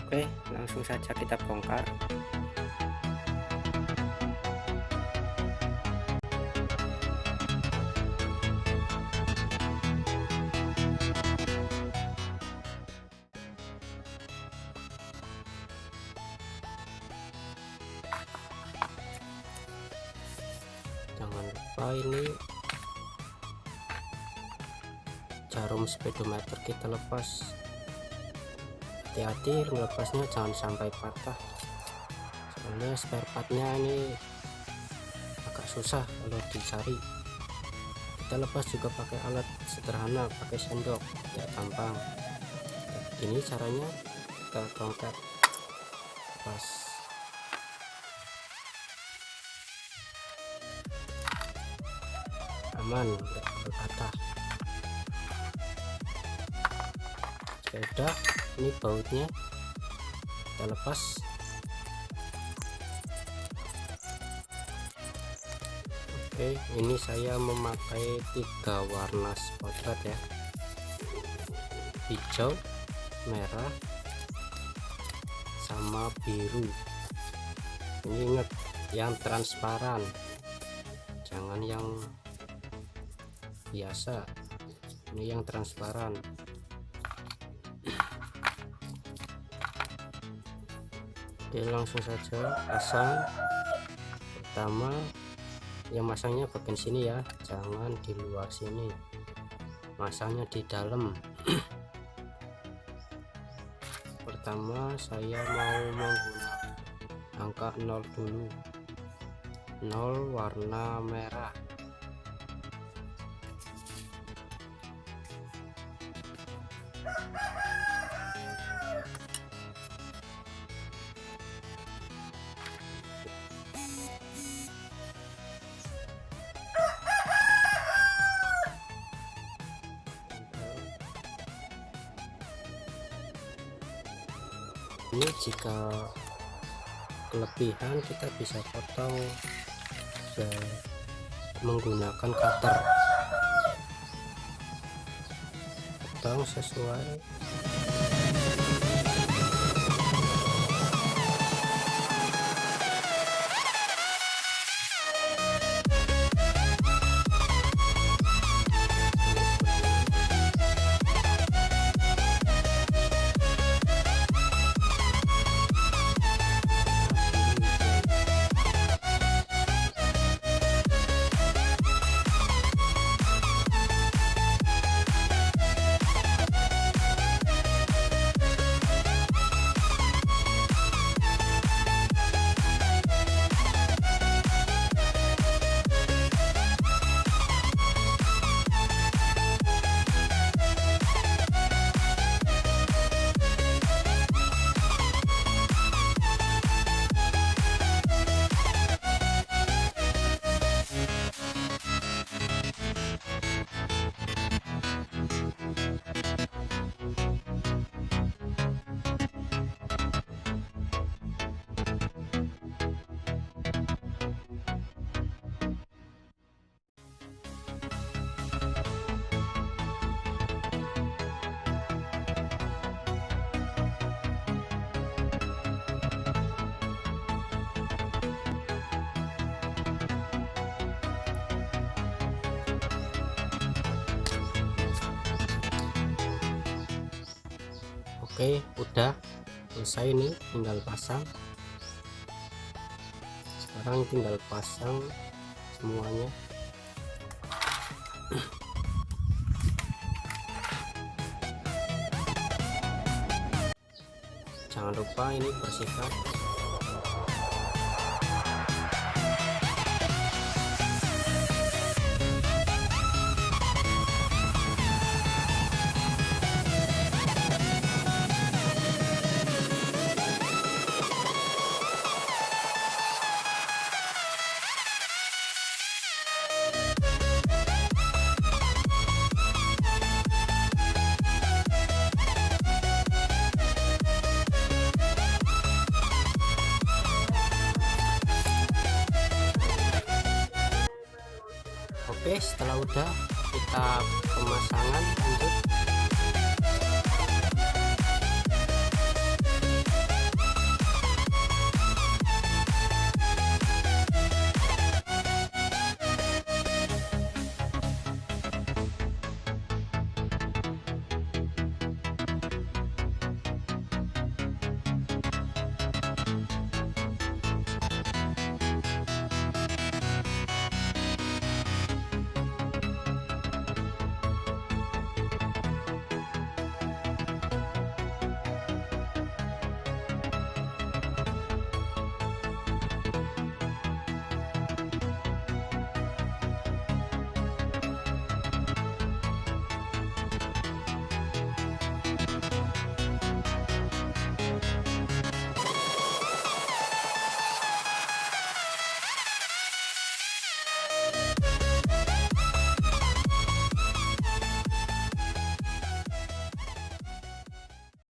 Oke, langsung saja kita bongkar. Jangan lupa ini jarum speedometer kita lepas. Hati-hati melepasnya, jangan sampai patah, soalnya spare partnya ini agak susah kalau dicari. Kita lepas juga pakai alat sederhana, pakai sendok, ya gampang. Ini caranya, kita tongkat pas. Aman, nggak patah. Udah, ini bautnya kita lepas. Oke, ini saya memakai 3 warna spotlight ya, hijau, merah, sama biru. Ini ingat, yang transparan, jangan yang biasa, ini yang transparan. Oke, langsung saja pasang. Pertama yang masangnya bagian sini ya, jangan di luar sini, masangnya di dalam. Pertama saya mau menggunakan angka 0 dulu, 0 warna merah. Ini jika kelebihan kita bisa potong menggunakan cutter, potong sesuai. Oke, udah selesai, nih tinggal pasang. Sekarang tinggal pasang semuanya. Jangan lupa ini bersihkan. Oke, setelah udah kita pemasangan lanjut.